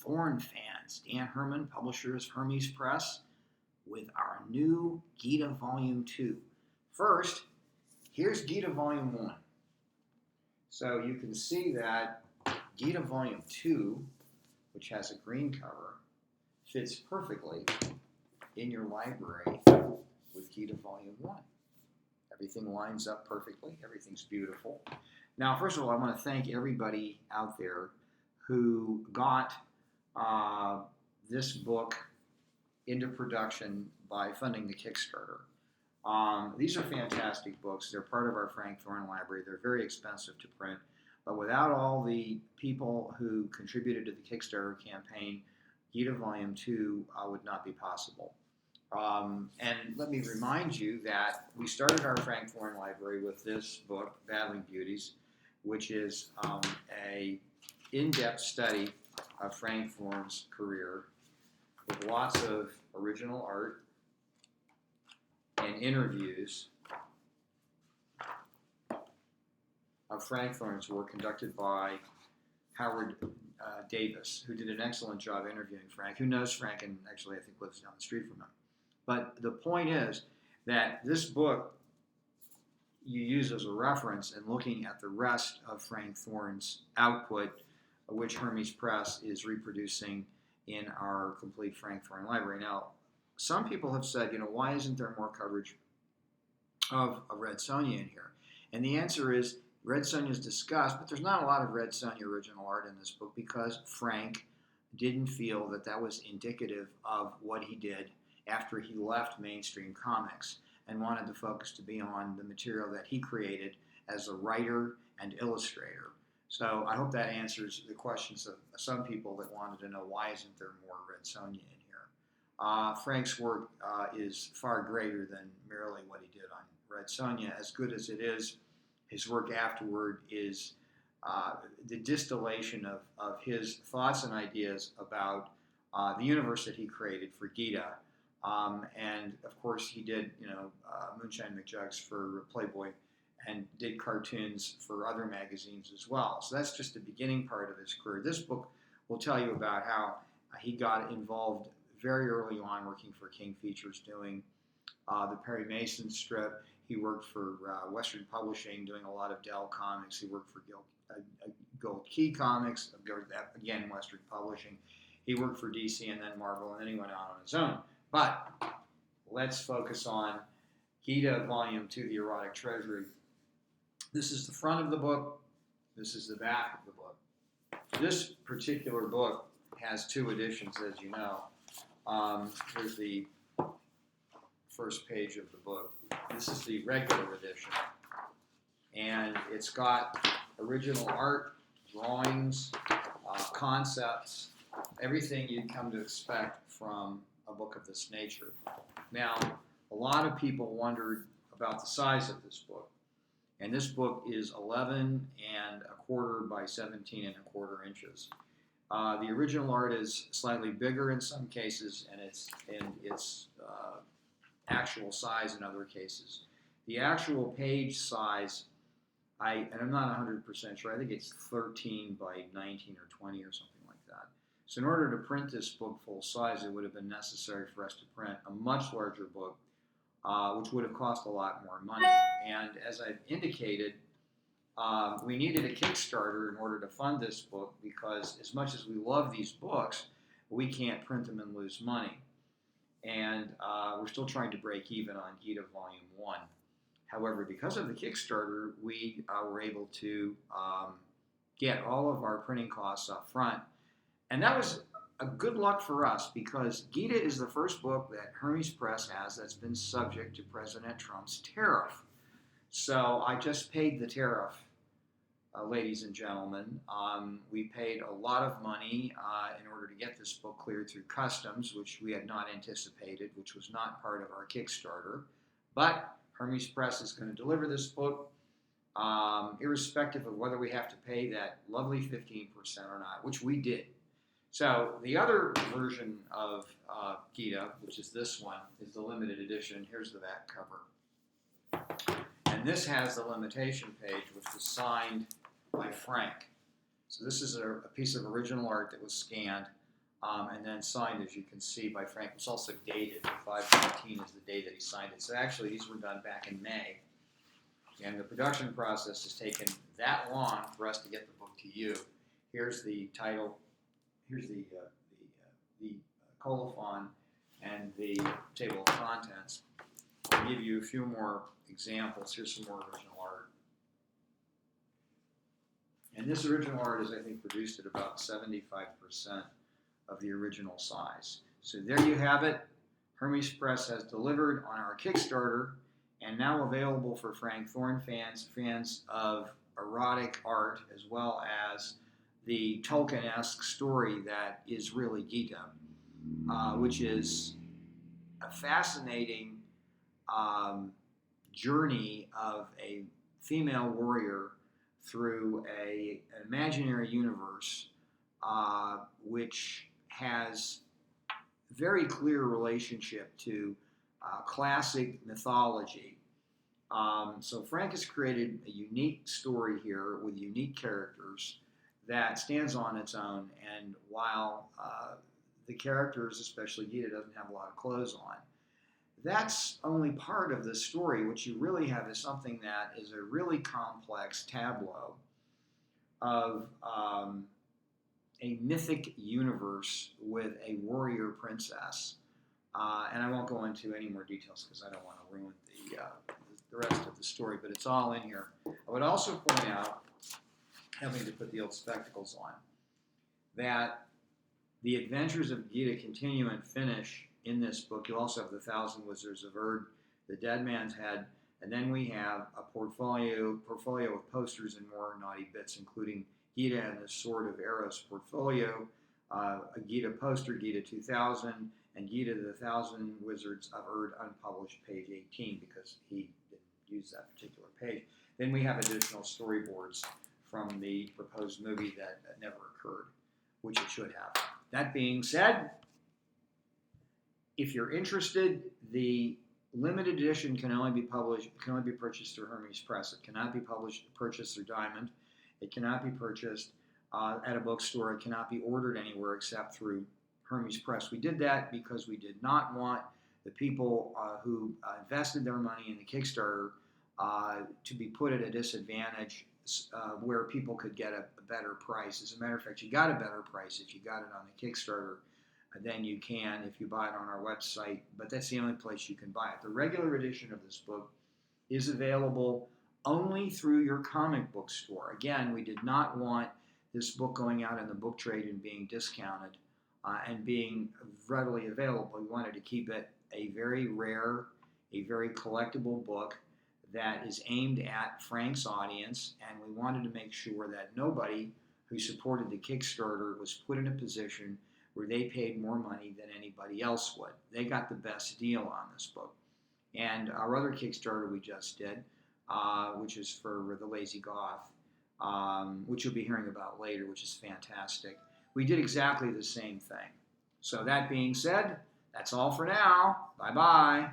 Thorne fans. Dan Herman, publishers, Hermes Press, with our new Ghita Volume II. First, here's Ghita Volume 1. So you can see that Ghita Volume 2, which has a green cover, fits perfectly in your library with Ghita Volume 1. Everything lines up perfectly. Everything's beautiful. Now, first of all, I want to thank everybody out there who got this book into production by funding the Kickstarter. These are fantastic books. They're part of our Frank Thorne library. They're very expensive to print. But without all the people who contributed to the Kickstarter campaign, Ghita Volume 2 would not be possible. And let me remind you that we started our Frank Thorne library with this book, Battling Beauties, which is a in-depth study of Frank Thorne's career with lots of original art and interviews of Frank Thorne's work conducted by Howard Davis, who did an excellent job interviewing Frank, who knows Frank and actually I think lives down the street from him. But the point is that this book you use as a reference in looking at the rest of Frank Thorne's output, which Hermes Press is reproducing in our complete Frank Thorne library. Now, some people have said, why isn't there more coverage of Red Sonja in here? And the answer is Red Sonja is discussed, but there's not a lot of Red Sonja original art in this book because Frank didn't feel that that was indicative of what he did after he left mainstream comics and wanted the focus to be on the material that he created as a writer and illustrator. So I hope that answers the questions of some people that wanted to know why isn't there more Red Sonja in here. Frank's work is far greater than merely what he did on Red Sonja. As good as it is, his work afterward is the distillation of his thoughts and ideas about the universe that he created for Ghita. And of course, he did, Moonshine McJugs for Playboy and did cartoons for other magazines as well. So that's just the beginning part of his career. This book will tell you about how he got involved very early on working for King Features doing the Perry Mason strip. He worked for Western Publishing doing a lot of Dell comics. He worked for Gold Key Comics, again, Western Publishing. He worked for DC and then Marvel, and then he went out on his own. But let's focus on Ghita Volume 2, the Erotic Treasury. This is the front of the book. This is the back of the book. This particular book has two editions, as you know. Here's the first page of the book. This is the regular edition. And it's got original art, drawings, concepts, everything you'd come to expect from a book of this nature. Now, a lot of people wondered about the size of this book. And this book is 11 1/4 by 17 1/4 inches. The original art is slightly bigger in some cases, and its actual size in other cases. The actual page size, I'm not 100% sure. I think it's 13 by 19 or 20 or something like that. So in order to print this book full size, it would have been necessary for us to print a much larger book, which would have cost a lot more money. And as I've indicated, we needed a Kickstarter in order to fund this book because as much as we love these books, we can't print them and lose money. And we're still trying to break even on Ghita Volume 1. However, because of the Kickstarter, we were able to get all of our printing costs up front. And that was a good luck for us because Ghita is the first book that Hermes Press has that's been subject to President Trump's tariff. So I just paid the tariff, ladies and gentlemen. We paid a lot of money in order to get this book cleared through customs, which we had not anticipated, which was not part of our Kickstarter. But Hermes Press is going to deliver this book, irrespective of whether we have to pay that lovely 15% or not, which we did. So the other version of Ghita, which is this one, is the limited edition. Here's the back cover. And this has the limitation page, which was signed by Frank. So this is a piece of original art that was scanned and then signed, as you can see, by Frank. It's also dated. 5/19 is the day that he signed it. So actually, these were done back in May. And the production process has taken that long for us to get the book to you. Here's the title. Here's the colophon and the table of contents. I'll give you a few more examples. Here's some more original art. And this original art is, I think, produced at about 75% of the original size. So there you have it. Hermes Press has delivered on our Kickstarter and now available for Frank Thorne fans of erotic art, as well as the Tolkien-esque story that is really Ghita, which is a fascinating journey of a female warrior through an imaginary universe which has very clear relationship to classic mythology. So Frank has created a unique story here with unique characters that stands on its own, and while the characters, especially Ghita, doesn't have a lot of clothes on, that's only part of the story. What you really have is something that is a really complex tableau of a mythic universe with a warrior princess. And I won't go into any more details because I don't want to ruin the rest of the story, but it's all in here. I would also point out, having to put the old spectacles on, that the adventures of Ghita continue and finish in this book. You also have the Thousand Wizards of Erd, the Dead Man's Head, and then we have a portfolio of posters and more naughty bits, including Ghita and the Sword of Eros portfolio, a Ghita poster, Ghita 2000, and Ghita the Thousand Wizards of Erd unpublished, page 18, because he didn't use that particular page. Then we have additional storyboards from the proposed movie that never occurred, which it should have. That being said, if you're interested, the limited edition can only be purchased through Hermes Press. It cannot be purchased through Diamond. It cannot be purchased at a bookstore. It cannot be ordered anywhere except through Hermes Press. We did that because we did not want the people who invested their money in the Kickstarter to be put at a disadvantage where people could get a better price. As a matter of fact, you got a better price if you got it on the Kickstarter than you can if you buy it on our website, but that's the only place you can buy it. The regular edition of this book is available only through your comic book store. Again, we did not want this book going out in the book trade and being discounted and being readily available. We wanted to keep it a very rare, a very collectible book that is aimed at Frank's audience, and we wanted to make sure that nobody who supported the Kickstarter was put in a position where they paid more money than anybody else would. They got the best deal on this book. And our other Kickstarter we just did, which is for The Lazy Goth, which you'll be hearing about later, which is fantastic. We did exactly the same thing. So that being said, that's all for now. Bye-bye.